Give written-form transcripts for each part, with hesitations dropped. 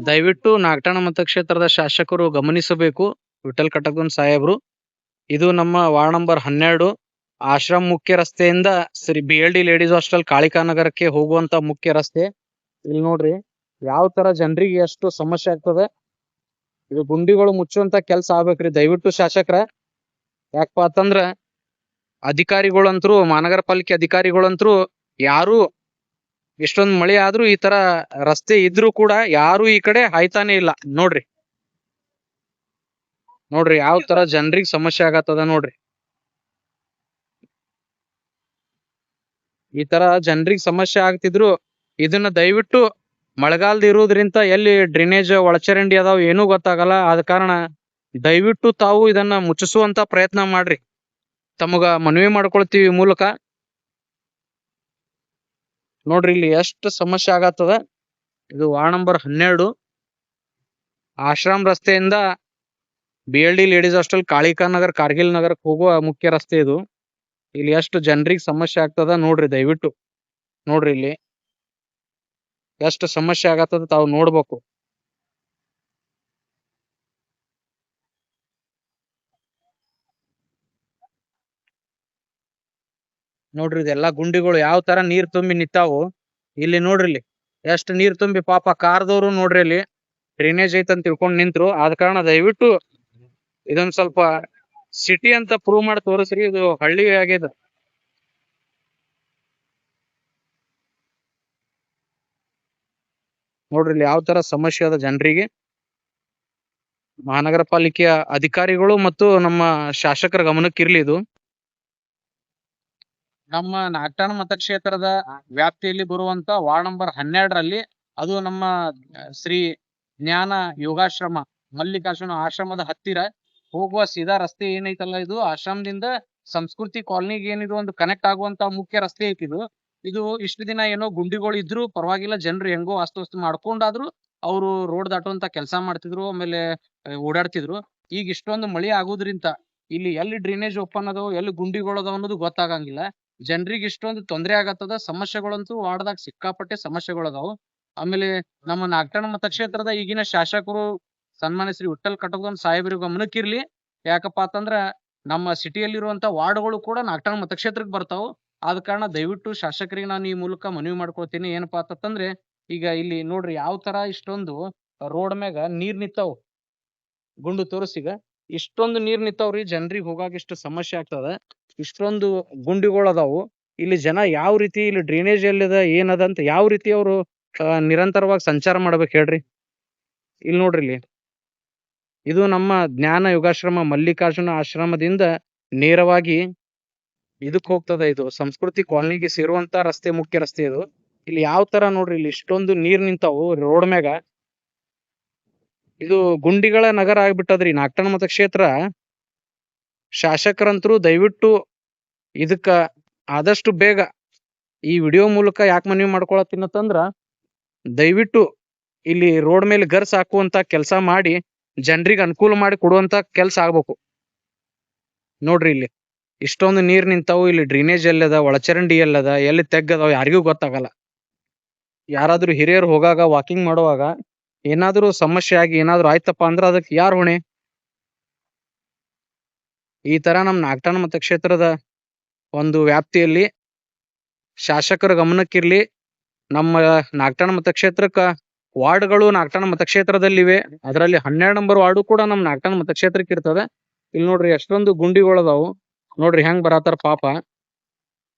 ದಯವಿಟ್ಟು ನಾಗಠಾಣ ಮತಕ್ಷೇತ್ರದ ಶಾಸಕರು ಗಮನಿಸಬೇಕು. ವಿಠಲ್ ಕಟಕನ್ ಸಾಹೇಬ್ರು, ಇದು ನಮ್ಮ ವಾರ್ಡ್ ನಂಬರ್ 12 ಆಶ್ರಮ್ ಮುಖ್ಯ ರಸ್ತೆಯಿಂದ Shri BLD ladies hostel Kalika ನಗರಕ್ಕೆ ಹೋಗುವಂತ ಮುಖ್ಯ ರಸ್ತೆ. ಇಲ್ಲಿ ನೋಡ್ರಿ ಯಾವ ತರ ಜನರಿಗೆ ಎಷ್ಟು ಸಮಸ್ಯೆ ಆಗ್ತದೆ. ಇದು ಗುಂಡಿಗಳು ಮುಚ್ಚುವಂತ ಕೆಲಸ ಆಗ್ಬೇಕ್ರಿ ದಯವಿಟ್ಟು ಶಾಸಕರ. ಯಾಕಪ್ಪ ಅಂತಂದ್ರ ಅಧಿಕಾರಿಗಳಂತರೂ ಮಹಾನಗರ ಪಾಲಿಕೆ ಅಧಿಕಾರಿಗಳಂತರೂ ಯಾರು ಇಷ್ಟೊಂದು ಮಳೆ ಆದ್ರೂ ಈ ತರ ರಸ್ತೆ ಇದ್ರೂ ಕೂಡ ಯಾರು ಈ ಕಡೆ ಹಾಯ್ತಾನೆ ಇಲ್ಲ. ನೋಡ್ರಿ ನೋಡ್ರಿ ಯಾವ ತರ ಜನರಿಗೆ ಸಮಸ್ಯೆ ಆಗತ್ತದ ನೋಡ್ರಿ. ಈ ತರ ಜನರಿಗೆ ಸಮಸ್ಯೆ ಆಗ್ತಿದ್ರು ಇದನ್ನ ದಯವಿಟ್ಟು ಮಳೆಗಾಲದ ಇರೋದ್ರಿಂದ ಎಲ್ಲಿ ಡ್ರೈನೇಜ್ ಒಳಚರಂಡಿ ಅದಾವ ಏನೂ ಗೊತ್ತಾಗಲ್ಲ. ಆದ ಕಾರಣ ದಯವಿಟ್ಟು ತಾವು ಇದನ್ನ ಮುಚ್ಚಿಸುವಂತ ಪ್ರಯತ್ನ ಮಾಡ್ರಿ. ತಮಗ ಮನವಿ ಮಾಡ್ಕೊಳ್ತೀವಿ ಮೂಲಕ. ನೋಡ್ರಿ ಇಲ್ಲಿ ಎಷ್ಟು ಸಮಸ್ಯೆ ಆಗತ್ತದ. ಇದು ವಾರ್ಡ್ ನಂಬರ್ 12 ಆಶ್ರಮ್ ರಸ್ತೆಯಿಂದ BLD ladies hostel Kalika Nagar Kargil ನಗರಕ್ಕೆ ಹೋಗುವ ಮುಖ್ಯ ರಸ್ತೆ ಇದು. ಇಲ್ಲಿ ಎಷ್ಟು ಜನರಿಗೆ ಸಮಸ್ಯೆ ಆಗ್ತದ ನೋಡ್ರಿ ದಯವಿಟ್ಟು. ನೋಡ್ರಿ ಇಲ್ಲಿ ಎಷ್ಟು ಸಮಸ್ಯೆ ಆಗತ್ತದ ತಾವು ನೋಡ್ಬೇಕು. ನೋಡ್ರಿ ಇದೆಲ್ಲಾ ಗುಂಡಿಗಳು ಯಾವ ತರ ನೀರ್ ತುಂಬಿ ನಿಂತಾವು. ಇಲ್ಲಿ ನೋಡ್ರಿ ಇಲ್ಲಿ ಎಷ್ಟು ನೀರ್ ತುಂಬಿ ಪಾಪ ಕಾರ್ದವ್ರು ನೋಡ್ರಿ ಇಲ್ಲಿ ಡ್ರೈನೇಜ್ ಐತಂತ ತಿಳ್ಕೊಂಡ್ ನಿಂತ್ರು. ಆದ ಕಾರಣ ದಯವಿಟ್ಟು ಇದೊಂದ್ ಸ್ವಲ್ಪ ಸಿಟಿ ಅಂತ ಪ್ರೂವ್ ಮಾಡಿ ತೋರಿಸ್ರಿ. ಇದು ಹಳ್ಳಿ ಆಗ್ಯದ. ನೋಡ್ರಿ ಇಲ್ಲಿ ಯಾವ ತರ ಸಮಸ್ಯೆ ಅದ ಜನರಿಗೆ. ಮಹಾನಗರ ಪಾಲಿಕೆಯ ಅಧಿಕಾರಿಗಳು ಮತ್ತು ನಮ್ಮ ಶಾಸಕರ ಗಮನಕ್ಕಿರ್ಲಿ ಇದು. ನಮ್ಮ ನಾಗಠಾಣ ಮತಕ್ಷೇತ್ರದ ವ್ಯಾಪ್ತಿಯಲ್ಲಿ ಬರುವಂತ ವಾರ್ಡ್ ನಂಬರ್ 12ರಲ್ಲಿ ಅದು ನಮ್ಮ ಶ್ರೀ ಜ್ಞಾನ ಯೋಗಾಶ್ರಮ ಮಲ್ಲಿಕಾರ್ಜುನ ಆಶ್ರಮದ ಹತ್ತಿರ ಹೋಗುವ ಸೀದಾ ರಸ್ತೆ ಏನೈತಲ್ಲ, ಇದು ಆಶ್ರಮದಿಂದ ಸಂಸ್ಕೃತಿ ಕಾಲನಿಗೆ ಏನಿದು ಒಂದು ಕನೆಕ್ಟ್ ಆಗುವಂತ ಮುಖ್ಯ ರಸ್ತೆ ಐತಿದು. ಇದು ಇಷ್ಟು ದಿನ ಏನೋ ಗುಂಡಿಗಳು ಇದ್ರು ಪರವಾಗಿಲ್ಲ, ಜನರು ಹೆಂಗೋ ಅಸ್ತವ್ಯಸ್ತ ಮಾಡ್ಕೊಂಡಾದ್ರು ಅವರು ರೋಡ್ ದಾಟುವಂತ ಕೆಲಸ ಮಾಡ್ತಿದ್ರು, ಆಮೇಲೆ ಓಡಾಡ್ತಿದ್ರು. ಈಗ ಇಷ್ಟೊಂದು ಮಳೆ ಆಗೋದ್ರಿಂದ ಇಲ್ಲಿ ಎಲ್ಲಿ ಡ್ರೈನೇಜ್ ಓಪನ್ ಅದಾವ ಎಲ್ಲಿ ಗುಂಡಿಗಳು ಅದಾವ ಅನ್ನೋದು ಗೊತ್ತಾಗಂಗಿಲ್ಲ. ಜನರಿಗೆ ಇಷ್ಟೊಂದು ತೊಂದರೆ ಆಗತ್ತದ. ಸಮಸ್ಯೆಗಳಂತೂ ವಾರ್ಡ್ದಾಗ ಸಿಕ್ಕಾಪಟ್ಟೆ ಸಮಸ್ಯೆಗಳದಾವು. ಆಮೇಲೆ ನಮ್ಮ ನಾಗಠಾಣ ಮತಕ್ಷೇತ್ರದ ಈಗಿನ ಶಾಸಕರು ಸನ್ಮಾನ್ಯ ಶ್ರೀ ವಿಠಲ್ ಕಟಕನ್ ಸಾಹೇಬ್ರ ಗಮನಕ್ಕಿರ್ಲಿ. ಯಾಕಪ್ಪ ಅಂತಂದ್ರ ನಮ್ಮ ಸಿಟಿಯಲ್ಲಿರುವಂತ ವಾರ್ಡ್ಗಳು ಕೂಡ ನಾಗಠಾಣ ಮತಕ್ಷೇತ್ರಕ್ಕೆ ಬರ್ತಾವು. ಆದ ಕಾರಣ ದಯವಿಟ್ಟು ಶಾಸಕರಿಗೆ ನಾನು ಈ ಮೂಲಕ ಮನವಿ ಮಾಡ್ಕೊಳ್ತೀನಿ. ಏನಪ್ಪಾ ಅಂತಂದ್ರೆ ಈಗ ಇಲ್ಲಿ ನೋಡ್ರಿ ಯಾವ ತರ ಇಷ್ಟೊಂದು ರೋಡ್ ಮ್ಯಾಗ ನೀರ್ ನಿಂತಾವ್. ಗುಂಡು ತೋರಿಸಿಗ ಇಷ್ಟೊಂದು ನೀರ್ ನಿಂತಾವ್ರಿ. ಜನರಿಗೆ ಹೋಗಾಕ ಇಷ್ಟು ಸಮಸ್ಯೆ ಆಗ್ತದ. ಇಷ್ಟೊಂದು ಗುಂಡಿಗಳು ಅದಾವು. ಇಲ್ಲಿ ಜನ ಯಾವ ರೀತಿ ಇಲ್ಲಿ ಡ್ರೈನೇಜ್ ಎಲ್ಲಿದ ಏನದ ಅಂತ ಯಾವ ರೀತಿ ಅವರು ನಿರಂತರವಾಗಿ ಸಂಚಾರ ಮಾಡ್ಬೇಕು ಹೇಳ್ರಿ. ಇಲ್ಲಿ ನೋಡ್ರಿ ಇಲ್ಲಿ ಇದು ನಮ್ಮ ಜ್ಞಾನ ಯೋಗಾಶ್ರಮ ಮಲ್ಲಿಕಾರ್ಜುನ ಆಶ್ರಮದಿಂದ ನೇರವಾಗಿ ಇದಕ್ ಹೋಗ್ತದ. ಇದು ಸಂಸ್ಕೃತಿ ಕಾಲನಿಗೆ ಸೇರುವಂತ ರಸ್ತೆ ಮುಖ್ಯ ರಸ್ತೆ ಇದು. ಇಲ್ಲಿ ಯಾವ ತರ ನೋಡ್ರಿ ಇಲ್ಲಿ ಇಷ್ಟೊಂದು ನೀರ್ ನಿಂತಾವು ರೋಡ್ ಮ್ಯಾಗ. ಇದು ಗುಂಡಿಗಳ ನಗರ ಆಗ್ಬಿಟ್ಟದ್ರಿ ನಾಗಠಾಣ ಮತಕ್ಷೇತ್ರ. ಶಾಸಕರಂತರೂ ದಯವಿಟ್ಟು ಇದಕ್ಕ ಆದಷ್ಟು ಬೇಗ ಈ ವಿಡಿಯೋ ಮೂಲಕ ಯಾಕೆ ಮನವಿ ಮಾಡ್ಕೊಳತ್ತೀನಂತಂದ್ರ ದಯವಿಟ್ಟು ಇಲ್ಲಿ ರೋಡ್ ಮೇಲೆ ಗರ್ಸ್ ಹಾಕುವಂತ ಕೆಲಸ ಮಾಡಿ ಜನರಿಗೆ ಅನುಕೂಲ ಮಾಡಿ ಕೊಡುವಂತ ಕೆಲಸ ಆಗ್ಬೇಕು. ನೋಡ್ರಿ ಇಲ್ಲಿ ಇಷ್ಟೊಂದು ನೀರ್ ನಿಂತಾವು. ಇಲ್ಲಿ ಡ್ರೈನೇಜ್ ಎಲ್ಲದ ಒಳಚರಂಡಿ ಎಲ್ಲದ ಎಲ್ಲಿ ತೆಗ್ಗದಾವ ಯಾರಿಗೂ ಗೊತ್ತಾಗಲ್ಲ. ಯಾರಾದ್ರೂ ಹಿರಿಯರು ಹೋಗಾಗ ವಾಕಿಂಗ್ ಮಾಡುವಾಗ ಏನಾದ್ರೂ ಸಮಸ್ಯೆ ಆಗಿ ಏನಾದ್ರೂ ಆಯ್ತಪ್ಪ ಅಂದ್ರ ಅದಕ್ಕೆ ಯಾರು ಹೊಣೆ? ಈ ತರ ನಮ್ ನಾಗಠಾಣ ಮತಕ್ಷೇತ್ರದ ಒಂದು ವ್ಯಾಪ್ತಿಯಲ್ಲಿ ಶಾಸಕರ ಗಮನಕ್ಕಿರ್ಲಿ. ನಮ್ಮ ನಾಗಠಾಣ ಮತಕ್ಷೇತ್ರಕ್ಕ ವಾರ್ಡ್ಗಳು ನಾಗಠಾಣ ಮತಕ್ಷೇತ್ರದಲ್ಲಿವೆ. ಅದರಲ್ಲಿ 12 ನಂಬರ್ ವಾರ್ಡು ಕೂಡ ನಮ್ ನಾಗಠಾಣ ಮತಕ್ಷೇತ್ರಕ್ಕೆ ಇರ್ತದೆ. ಇಲ್ಲಿ ನೋಡ್ರಿ ಎಷ್ಟೊಂದು ಗುಂಡಿಗಳು ಅದಾವು. ನೋಡ್ರಿ ಹೆಂಗ್ ಬರತಾರ ಪಾಪ.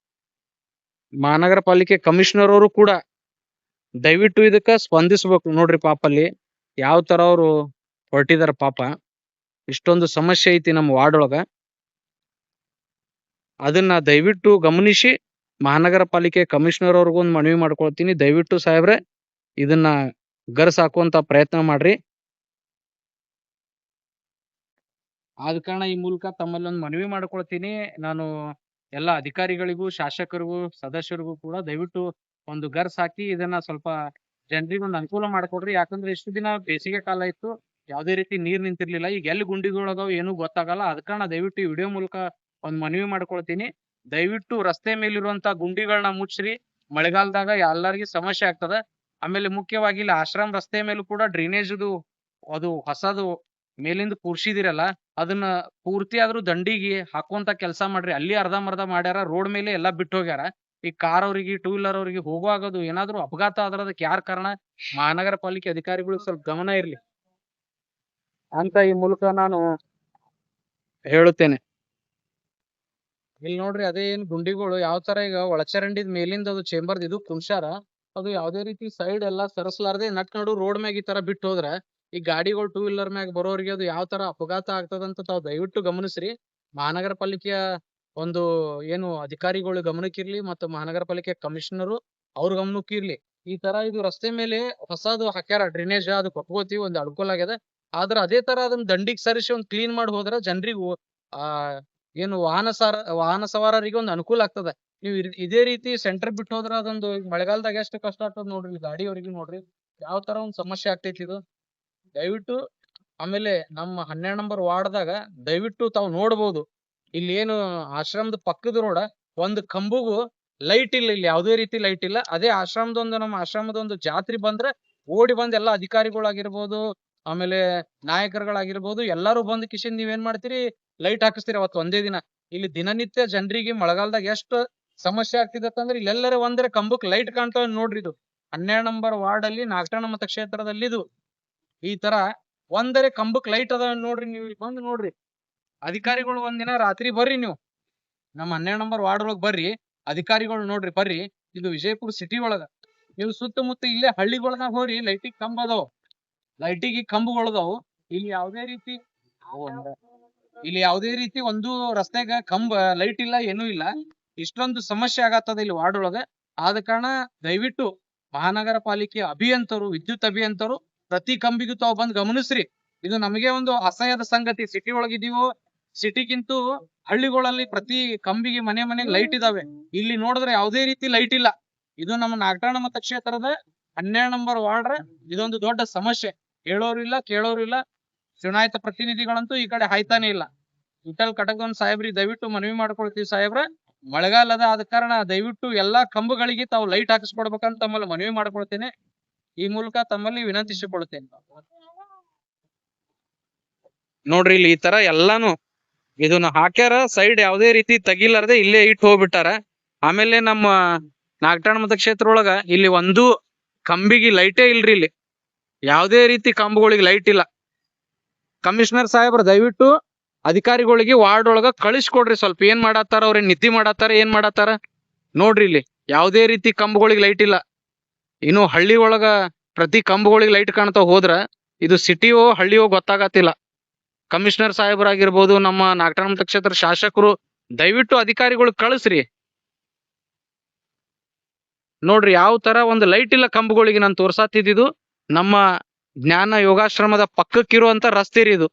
ಮಹಾನಗರ ಪಾಲಿಕೆ ಕಮಿಷನರ್ ಅವರು ಕೂಡ ದಯವಿಟ್ಟು ಇದಕ್ಕ ಸ್ಪಂದಿಸ್ಬೇಕು. ನೋಡ್ರಿ ಪಾಪ ಅಲ್ಲಿ ಯಾವ ತರ ಅವರು ಹೊರಟಿದಾರ ಪಾಪ. ಇಷ್ಟೊಂದು ಸಮಸ್ಯೆ ಐತಿ ನಮ್ಮ ವಾರ್ಡ್ ಒಳಗ. ಅದನ್ನ ದಯವಿಟ್ಟು ಗಮನಿಸಿ ಮಹಾನಗರ ಪಾಲಿಕೆ ಕಮಿಷನರ್ ಅವ್ರಿಗೂ ಒಂದು ಮನವಿ ಮಾಡ್ಕೊಳ್ತೀನಿ. ದಯವಿಟ್ಟು ಸಾಹೇಬ್ರೆ ಇದನ್ನ ಗರ್ಸ್ ಹಾಕುವಂತ ಪ್ರಯತ್ನ ಮಾಡ್ರಿ. ಆದ ಕಾರಣ ಈ ಮೂಲಕ ತಮ್ಮಲ್ಲಿ ಒಂದು ಮನವಿ ಮಾಡ್ಕೊಳ್ತೀನಿ. ನಾನು ಎಲ್ಲ ಅಧಿಕಾರಿಗಳಿಗೂ ಶಾಸಕರಿಗೂ ಸದಸ್ಯರಿಗೂ ಕೂಡ ದಯವಿಟ್ಟು ಒಂದು ಗರ್ಸ್ ಹಾಕಿ ಇದನ್ನ ಸ್ವಲ್ಪ ಜನರಿಗೆ ಒಂದು ಅನುಕೂಲ ಮಾಡ್ಕೊಡ್ರಿ. ಯಾಕಂದ್ರೆ ಇಷ್ಟು ದಿನ ಬೇಸಿಗೆ ಕಾಲ ಇತ್ತು, ಯಾವುದೇ ರೀತಿ ನೀರ್ ನಿಂತಿರ್ಲಿಲ್ಲ. ಈಗ ಎಲ್ಲಿ ಗುಂಡಿಗಳು ಅದಾವ ಏನೂ ಗೊತ್ತಾಗಲ್ಲ. ಅದ ಕಾರಣ ದಯವಿಟ್ಟು ಈ ವಿಡಿಯೋ ಮೂಲಕ ಒಂದು ಮನವಿ ಮಾಡ್ಕೊಳ್ತೀನಿ. ದಯವಿಟ್ಟು ರಸ್ತೆ ಮೇಲಿರುವಂತ ಗುಂಡಿಗಳನ್ನ ಮುಚ್ಚ್ರಿ. ಮಳೆಗಾಲದಾಗ ಎಲ್ಲರಿಗೂ ಸಮಸ್ಯೆ ಆಗ್ತದ. ಆಮೇಲೆ ಮುಖ್ಯವಾಗಿ ಇಲ್ಲಿ ಆಶ್ರಮ ರಸ್ತೆ ಮೇಲೂ ಕೂಡ ಡ್ರೈನೇಜ್ ಅದು ಹೊಸದು ಮೇಲಿಂದ ಕೂರ್ಸಿದಿರಲ್ಲ ಅದನ್ನ ಪೂರ್ತಿ ಆದ್ರೂ ದಂಡಿಗೆ ಹಾಕುವಂತ ಕೆಲಸ ಮಾಡ್ರಿ. ಅಲ್ಲಿ ಅರ್ಧಂಬರ್ಧ ಮಾಡ್ಯಾರ, ರೋಡ್ ಮೇಲೆ ಎಲ್ಲಾ ಬಿಟ್ಟು ಹೋಗ್ಯಾರ. ಈ ಕಾರ್ ಅವ್ರಿಗೆ, ಟೂ ವೀಲರ್ ಅವ್ರಿಗೆ ಹೋಗುವಾಗದು ಏನಾದ್ರು ಅಪಘಾತ ಆದ್ರ ಅದಕ್ಕೆ ಯಾರ್ ಕಾರಣ? ಮಹಾನಗರ ಪಾಲಿಕೆ ಅಧಿಕಾರಿಗಳು ಸ್ವಲ್ಪ ಗಮನ ಇರ್ಲಿ ಅಂತ ಈ ಮೂಲಕ ನಾನು ಹೇಳುತ್ತೇನೆ. ಇಲ್ಲಿ ನೋಡ್ರಿ, ಅದೇ ಏನ್ ಗುಂಡಿಗಳು ಯಾವ ತರ ಈಗ ಒಳಚರಂಡಿದ್ ಮೇಲಿಂದ ಅದು ಚೇಂಬರ್ದ್ ಇದು ಕುಂಶಾರ, ಅದು ಯಾವ್ದೇ ರೀತಿ ಸೈಡ್ ಎಲ್ಲಾ ಸರಸ್ಲಾರ್ದೆ ನಟ್ ನಡು ರೋಡ್ ಮ್ಯಾಗ ಈ ತರ ಬಿಟ್ಟು ಹೋದ್ರ ಈ ಗಾಡಿಗಳು ಟೂ ವೀಲರ್ ಮ್ಯಾಗ ಬರೋರಿಗೆ ಅದು ಯಾವ ತರ ಅಪಘಾತ ಆಗ್ತದಂತ ತಾವ್ ದಯವಿಟ್ಟು ಗಮನಿಸ್ರಿ. ಮಹಾನಗರ ಪಾಲಿಕೆಯ ಒಂದು ಏನು ಅಧಿಕಾರಿಗಳು ಗಮನಕ್ಕಿರ್ಲಿ ಮತ್ತು ಮಹಾನಗರ ಪಾಲಿಕೆ ಕಮಿಷನರು ಅವ್ರ ಗಮನಕ್ಕಿರ್ಲಿ. ಈ ತರ ಇದು ರಸ್ತೆ ಮೇಲೆ ಹೊಸದು ಹಾಕ್ಯಾರ ಡ್ರೈನೇಜ್, ಅದು ಕೊಟ್ಕೋತೀವಿ, ಒಂದ್ ಅನುಕೂಲ ಆಗ್ಯದ. ಆದ್ರ ಅದೇ ತರ ಅದನ್ನ ದಂಡಿಗೆ ಸರಿಸಿ ಒಂದ್ ಕ್ಲೀನ್ ಮಾಡಿ ಹೋದ್ರ ಜನರಿಗೂ ಆ ಏನು ವಾಹನ ಸವಾರರಿಗೆ ಒಂದ್ ಅನುಕೂಲ ಆಗ್ತದ. ನೀವು ಇದೇ ರೀತಿ ಸೆಂಟರ್ ಬಿಟ್ಟು ಹೋದ್ರ ಅದೊಂದು ಮಳೆಗಾಲದಾಗ ಎಷ್ಟು ಕಷ್ಟ ಆಗ್ತದ ನೋಡ್ರಿ, ಗಾಡಿಯವ್ರಿಗೆ ನೋಡ್ರಿ ಯಾವ ತರ ಒಂದ್ ಸಮಸ್ಯೆ ಆಗ್ತೈತಿ ಇದು. ದಯವಿಟ್ಟು ಆಮೇಲೆ ನಮ್ಮ 12 ನಂಬರ್ ವಾರ್ಡ್ದಾಗ ದಯವಿಟ್ಟು ತಾವು ನೋಡ್ಬೋದು, ಇಲ್ಲಿ ಏನು ಆಶ್ರಮದ ಪಕ್ಕದ ರೋಡ ಒಂದ್ ಕಂಬಗೂ ಲೈಟ್ ಇಲ್ಲ, ಇಲ್ಲಿ ಯಾವುದೇ ರೀತಿ ಲೈಟ್ ಇಲ್ಲ. ಅದೇ ನಮ್ಮ ಆಶ್ರಮದ ಜಾತ್ರೆ ಬಂದ್ರೆ ಓಡಿ ಬಂದ್ ಎಲ್ಲಾ ಅಧಿಕಾರಿಗಳಾಗಿರ್ಬೋದು, ಆಮೇಲೆ ನಾಯಕರುಗಳಾಗಿರ್ಬೋದು, ಎಲ್ಲಾರು ಬಂದ್ ಕಿಶನ್ ನೀವೇನ್ ಮಾಡ್ತೀರಿ, ಲೈಟ್ ಹಾಕಿಸ್ತೀರಿ ಅವತ್ತು ಒಂದೇ ದಿನ. ಇಲ್ಲಿ ದಿನನಿತ್ಯ ಜನರಿಗೆ ಮಳೆಗಾಲದಾಗ ಎಷ್ಟು ಸಮಸ್ಯೆ ಆಗ್ತಿದತ್ತಂದ್ರೆ ಇಲ್ಲೆಲ್ಲರ ಒಂದ್ರೆ ಕಂಬಕ್ ಲೈಟ್ ಕಾಣ್ತಾವ ನೋಡ್ರಿ. ಇದು 12 ನಂಬರ್ ವಾರ್ಡ್ ಅಲ್ಲಿ ನಾಗಠಾಣ ಮತಕ್ಷೇತ್ರದಲ್ಲಿ ಇದು ಈ ತರ ಒಂದರೆ ಕಂಬಕ್ ಲೈಟ್ ಅದ ನೋಡ್ರಿ. ನೀವು ಇಲ್ಲಿ ಬಂದ್ ನೋಡ್ರಿ, ಅಧಿಕಾರಿಗಳು ಒಂದಿನ ರಾತ್ರಿ ಬರ್ರಿ, ನೀವು ನಮ್ಮ 12 ನಂಬರ್ ವಾರ್ಡ್ ಒಳಗ್ ಬರ್ರಿ, ಅಧಿಕಾರಿಗಳು ನೋಡ್ರಿ ಬರ್ರಿ. ಇದು ವಿಜಯಪುರ ಸಿಟಿ ಒಳಗ ನೀವು ಸುತ್ತಮುತ್ತ ಇಲ್ಲೇ ಹಳ್ಳಿಗೊಳದಾಗ ಹೋರಿ, ಲೈಟಿಗೆ ಕಂಬ ಅದಾವ, ಲೈಟಿಗೆ ಕಂಬಗಳದಾವು. ಇಲ್ಲಿ ಯಾವುದೇ ರೀತಿ ಒಂದು ರಸ್ತೆಗ ಕಂಬ ಲೈಟ್ ಇಲ್ಲ, ಏನೂ ಇಲ್ಲ. ಇಷ್ಟೊಂದು ಸಮಸ್ಯೆ ಆಗತ್ತದ ಇಲ್ಲಿ ವಾರ್ಡ್ ಒಳಗ. ಆದ ಕಾರಣ ದಯವಿಟ್ಟು ಮಹಾನಗರ ಪಾಲಿಕೆ ಅಭಿಯಂತರು, ವಿದ್ಯುತ್ ಅಭಿಯಂತರು ಪ್ರತಿ ಕಂಬಿಗೂ ತಾವು ಬಂದ್ ಗಮನಿಸ್ರಿ. ಇದು ನಮಗೆ ಒಂದು ಅಸಹ್ಯದ ಸಂಗತಿ. ಸಿಟಿ ಒಳಗಿದೀವೋ, ಸಿಟಿಗಿಂತೂ ಹಳ್ಳಿಗಳಲ್ಲಿ ಪ್ರತಿ ಕಂಬಿಗೆ ಮನೆಗೆ ಲೈಟ್ ಇದಾವೆ. ಇಲ್ಲಿ ನೋಡಿದ್ರೆ ಯಾವುದೇ ರೀತಿ ಲೈಟ್ ಇಲ್ಲ. ಇದು ನಮ್ಮ ನಾಗಠಾಣ ಮತಕ್ಷೇತ್ರದ 12 ನಂಬರ್ ವಾರ್ಡ್ ಇದೊಂದು ದೊಡ್ಡ ಸಮಸ್ಯೆ. ಹೇಳೋರು ಇಲ್ಲ, ಕೇಳೋರು ಇಲ್ಲ. ಚುನಾಯಿತ ಪ್ರತಿನಿಧಿಗಳಂತೂ ಈ ಕಡೆ ಹಾಯ್ತಾನೆ ಇಲ್ಲ. ವಿಠಲ್ ಕಟಕನ್ ಸಾಹೇಬ್ರಿಗೆ ದಯವಿಟ್ಟು ಮನವಿ ಮಾಡ್ಕೊಳ್ತೀವಿ ಸಾಹೇಬ್ರ, ಮಳೆಗಾಲದ ಆದ ಕಾರಣ ದಯವಿಟ್ಟು ಎಲ್ಲಾ ಕಂಬಗಳಿಗೆ ತಾವು ಲೈಟ್ ಹಾಕಿಸ್ಕೊಡ್ಬೇಕಂತ ತಮ್ಮಲ್ಲಿ ಮನವಿ ಮಾಡ್ಕೊಳ್ತೇನೆ. ಈ ಮೂಲಕ ತಮ್ಮಲ್ಲಿ ವಿನಂತಿಸಿಕೊಳ್ಳುತ್ತೇನೆ. ನೋಡ್ರಿ, ಇಲ್ಲಿ ಈ ತರ ಎಲ್ಲಾನು ಇದನ್ನ ಹಾಕ್ಯಾರ, ಸೈಡ್ ಯಾವುದೇ ರೀತಿ ತಗಿಲಾರ್ದೆ ಇಲ್ಲೇ ಇಟ್ಟು ಹೋಗ್ಬಿಟ್ಟಾರ. ಆಮೇಲೆ ನಮ್ಮ ನಾಗಠಾಣ ಮತಕ್ಷೇತ್ರ ಒಳಗ ಇಲ್ಲಿ ಒಂದು ಕಂಬಿಗೆ ಲೈಟೇ ಇಲ್ರಿ. ಇಲ್ಲಿ ಯಾವುದೇ ರೀತಿ ಕಂಬಗಳಿಗೆ ಲೈಟ್ ಇಲ್ಲ. ಕಮಿಷನರ್ ಸಾಹೇಬ್ರ ದಯವಿಟ್ಟು ಅಧಿಕಾರಿಗಳಿಗೆ ವಾರ್ಡ್ ಒಳಗ ಕಳಿಸ್ಕೊಡ್ರಿ. ಸ್ವಲ್ಪ ಏನ್ ಮಾಡತ್ತಾರ, ಅವ್ರೇನ್ ನಿದ್ದೆ ಮಾಡತ್ತಾರ, ಏನ್ ಮಾಡತ್ತಾರ ನೋಡ್ರಿ. ಇಲ್ಲಿ ಯಾವುದೇ ರೀತಿ ಕಂಬಗಳಿಗೆ ಲೈಟ್ ಇಲ್ಲ. ಇನ್ನು ಹಳ್ಳಿ ಒಳಗ ಪ್ರತಿ ಕಂಬಗಳಿಗೆ ಲೈಟ್ ಕಾಣ್ತಾ ಹೋದ್ರ ಇದು ಸಿಟಿಯೋ ಹಳ್ಳಿಯೋ ಗೊತ್ತಾಗತ್ತಿಲ್ಲ. ಕಮಿಷನರ್ ಸಾಹೇಬರಾಗಿರ್ಬೋದು, ನಮ್ಮ ನಾಗಠಾಣ ಮತಕ್ಷೇತ್ರ ಶಾಸಕರು ದಯವಿಟ್ಟು ಅಧಿಕಾರಿಗಳು ಕಳಿಸ್ರಿ. ನೋಡ್ರಿ ಯಾವ ತರ ಒಂದು ಲೈಟ್ ಇಲ್ಲ ಕಂಬಗಳಿಗೆ. ನಾನು ತೋರ್ಸಾತಿದ್ದು ನಮ್ಮ ಜ್ಞಾನ ಯೋಗಾಶ್ರಮದ ಪಕ್ಕಕ್ಕಿರುವಂತ ರಸ್ತೆ ರೀ ಇದು.